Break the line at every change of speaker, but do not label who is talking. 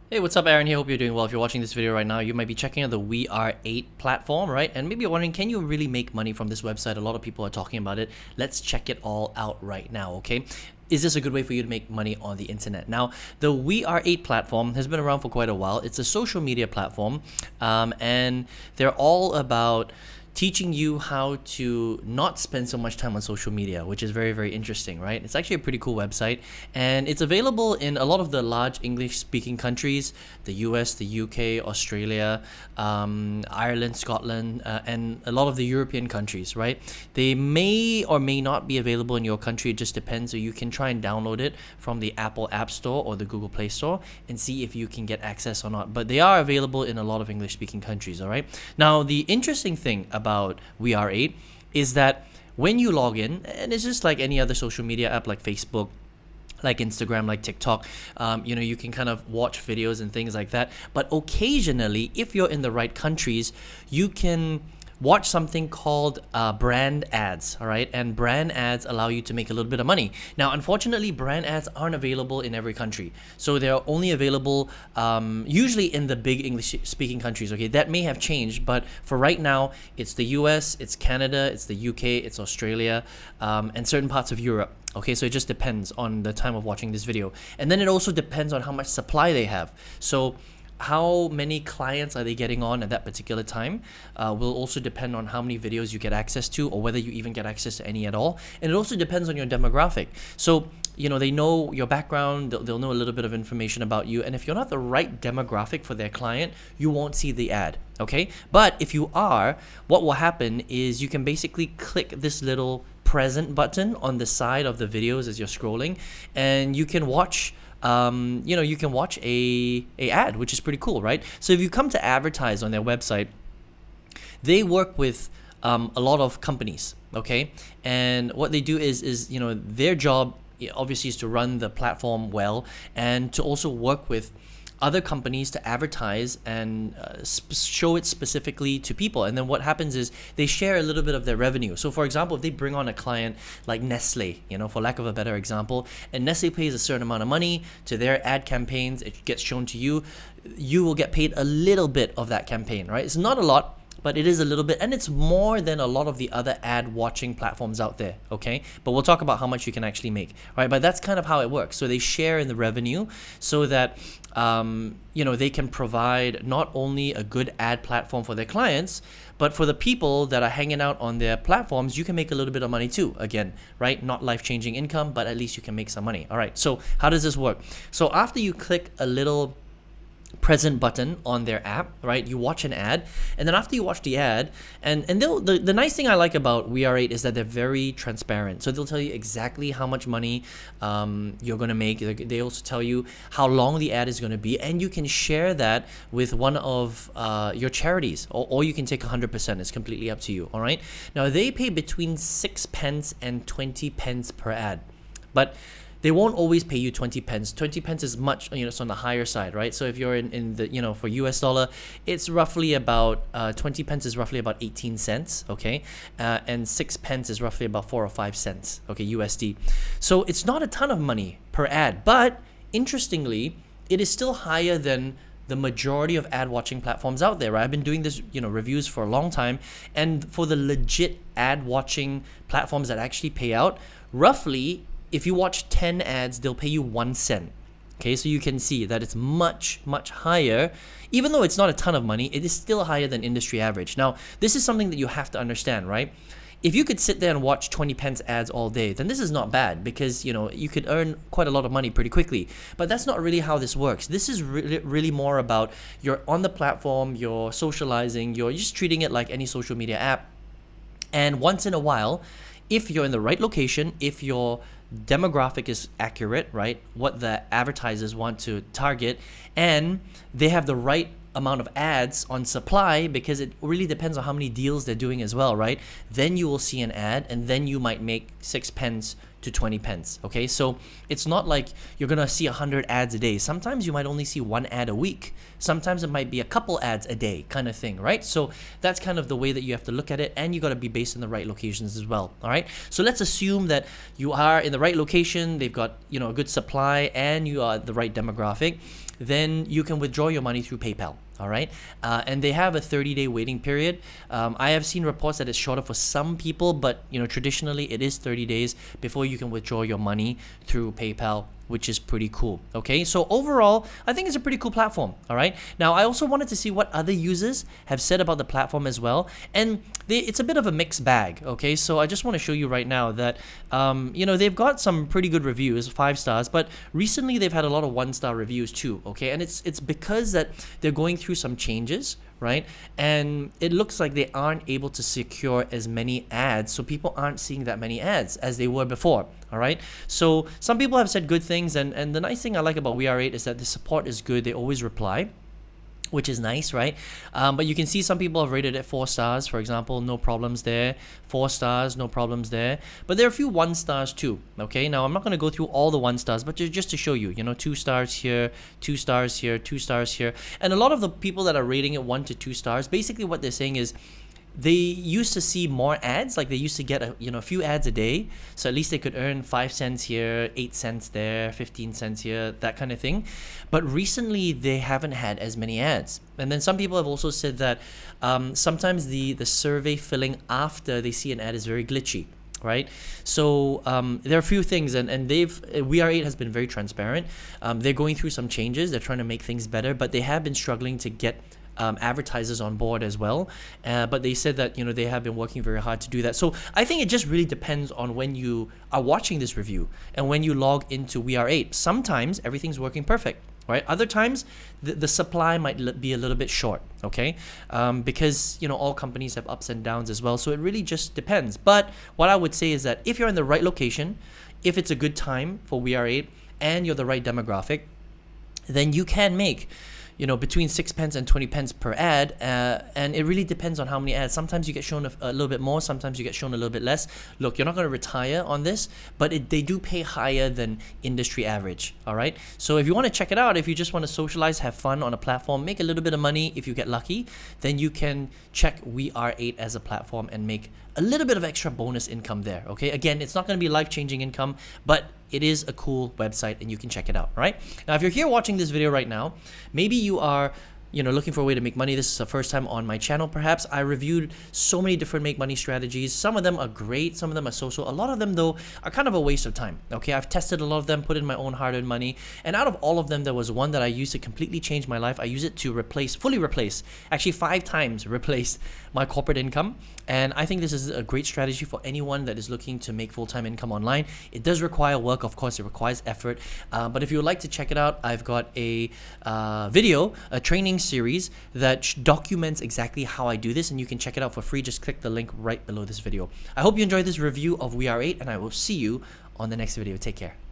Hey, what's up, Aaron here? Hope you're doing well. If you're watching this video right now, you might be checking out the WeAre8 platform, right? And maybe you're wondering, can you really make money from this website? A lot of people are talking about it. Let's check it all out right now, okay? Is this a good way for you to make money on the internet? Now, the WeAre8 platform has been around for quite a while. It's a social media platform, and they're all about teaching you how to not spend so much time on social media, which is very, very interesting, right? It's actually a pretty cool website, and it's available in a lot of the large English-speaking countries, the US, the UK, Australia, Ireland, Scotland, and a lot of the European countries, right? They may or may not be available in your country. It just depends. So you can try and download it from the Apple App Store or the Google Play Store and see if you can get access or not. But they are available in a lot of English-speaking countries, all right? Now, the interesting thing about WeAre8 is that when you log in, and it's just like any other social media app like Facebook, like Instagram, like TikTok, you can kind of watch videos and things like that. But occasionally, if you're in the right countries, you can watch something called brand ads, all right? And brand ads allow you to make a little bit of money. Now, unfortunately, brand ads aren't available in every country. So they're only available usually in the big English-speaking countries, okay? That may have changed, but for right now, it's the US, it's Canada, it's the UK, it's Australia, and certain parts of Europe. Okay, so it just depends on the time of watching this video. And then it also depends on how much supply they have. So how many clients are they getting on at that particular time will also depend on how many videos you get access to, or whether you even get access to any at all. And it also depends on your demographic. So they know your background, they'll know a little bit of information about you, and if you're not the right demographic for their client, you won't see the ad, okay? But if you are, what will happen is you can basically click this little present button on the side of the videos as you're scrolling, and you can watch you can watch a ad, which is pretty cool, right? So if you come to advertise on their website, they work with a lot of companies, okay? And what they do is their job obviously is to run the platform well and to also work with other companies to advertise and show it specifically to people. And then what happens is they share a little bit of their revenue. So for example, if they bring on a client like Nestle, for lack of a better example, and Nestle pays a certain amount of money to their ad campaigns, it gets shown to you, you will get paid a little bit of that campaign, right? It's not a lot, but it is a little bit, and it's more than a lot of the other ad watching platforms out there, okay? But we'll talk about how much you can actually make, right? But that's kind of how it works. So they share in the revenue so that they can provide not only a good ad platform for their clients, but for the people that are hanging out on their platforms, you can make a little bit of money too. Again, right? Not life-changing income, but at least you can make some money. All right, so how does this work? So after you click a little present button on their app, right, you watch an ad, and then after you watch the ad, and the nice thing I like about WeAre8 is that they're very transparent. So they'll tell you exactly how much money you're going to make. They also tell you how long the ad is going to be, and you can share that with one of your charities, or you can take 100%. It's completely up to you. All right, now they pay between 6 pence and 20 pence per ad, but they won't always pay you 20 pence. 20 pence is much, it's on the higher side, right? So if you're in the, for US dollar, it's roughly about, 20 pence is roughly about 18 cents, okay? And 6 pence is roughly about 4 or 5 cents, okay, USD. So it's not a ton of money per ad, but interestingly, it is still higher than the majority of ad watching platforms out there, right? I've been doing this, reviews for a long time, and for the legit ad watching platforms that actually pay out, roughly, if you watch 10 ads, they'll pay you 1 cent. Okay, so you can see that it's much, much higher. Even though it's not a ton of money, it is still higher than industry average. Now, this is something that you have to understand, right? If you could sit there and watch 20 pence ads all day, then this is not bad because, you could earn quite a lot of money pretty quickly. But that's not really how this works. This is really more about you're on the platform, you're socializing, you're just treating it like any social media app. And once in a while, if you're in the right location, if your demographic is accurate, right, what the advertisers want to target, and they have the right amount of ads on supply, because it really depends on how many deals they're doing as well, right? Then you will see an ad, and then you might make 6 pence to 20 pence, okay? So it's not like you're gonna see 100 ads a day. Sometimes you might only see 1 ad a week. Sometimes it might be a couple ads a day kind of thing, right? So that's kind of the way that you have to look at it, and you gotta be based in the right locations as well, all right? So let's assume that you are in the right location, they've got, a good supply, and you are the right demographic. then you can withdraw your money through PayPal. All right, and they have a 30-day waiting period. I have seen reports that it's shorter for some people, but traditionally it is 30 days before you can withdraw your money through PayPal, which is pretty cool. Okay, so overall, I think it's a pretty cool platform. All right, now I also wanted to see what other users have said about the platform as well, and it's a bit of a mixed bag. Okay, so I just want to show you right now that they've got some pretty good reviews, 5 stars, but recently they've had a lot of 1-star reviews too. Okay, and it's because that they're going through some changes, right? And it looks like they aren't able to secure as many ads, so people aren't seeing that many ads as they were before. All right, so some people have said good things, and the nice thing I like about WeAre8 is that the support is good. They always reply, which is nice, right? But you can see some people have rated it 4 stars, for example, no problems there. 4 stars, no problems there. But there are a few 1 stars too. Okay, now I'm not going to go through all the 1 stars, but just to show you, 2 stars here, 2 stars here, 2 stars here. And a lot of the people that are rating it 1 to 2 stars, basically what they're saying is they used to see more ads, like they used to get a few ads a day, so at least they could earn 5 cents here, 8 cents there, 15 cents here, that kind of thing. But recently they haven't had as many ads. And then some people have also said that sometimes the survey filling after they see an ad is very glitchy, right? So there are a few things, and WeAre8 has been very transparent. They're going through some changes, they're trying to make things better, but they have been struggling to get advertisers on board as well, but they said that they have been working very hard to do that. So I think it just really depends on when you are watching this review and when you log into WeAre8. Sometimes everything's working perfect, right? Other times the supply might be a little bit short, okay? Because all companies have ups and downs as well, so it really just depends. But what I would say is that if you're in the right location, if it's a good time for WeAre8 and you're the right demographic, then you can make between 6 pence and 20 pence per ad, and it really depends on how many ads. Sometimes you get shown a little bit more, sometimes you get shown a little bit less. Look, you're not going to retire on this, but they do pay higher than industry average. All right, so if you want to check it out, if you just want to socialize, have fun on a platform, make a little bit of money if you get lucky, then you can check WeAre8 as a platform and make a little bit of extra bonus income there. Okay, again, it's not going to be life-changing income, but it is a cool website and you can check it out. Right now, if you're here watching this video right now, maybe you are looking for a way to make money. This is the first time on my channel. Perhaps I reviewed so many different make money strategies. Some of them are great, some of them are so-so. A lot of them though are kind of a waste of time. Okay, I've tested a lot of them, put in my own hard-earned money, and out of all of them, there was one that I used to completely change my life. I use it to fully replace, actually 5 times replace my corporate income. And I think this is a great strategy for anyone that is looking to make full-time income online. It does require work, of course, it requires effort. But if you would like to check it out, I've got a video, a training series that documents exactly how I do this, and you can check it out for free. Just click the link right below this video. I hope you enjoyed this review of WeAre8, and I will see you on the next video. Take care.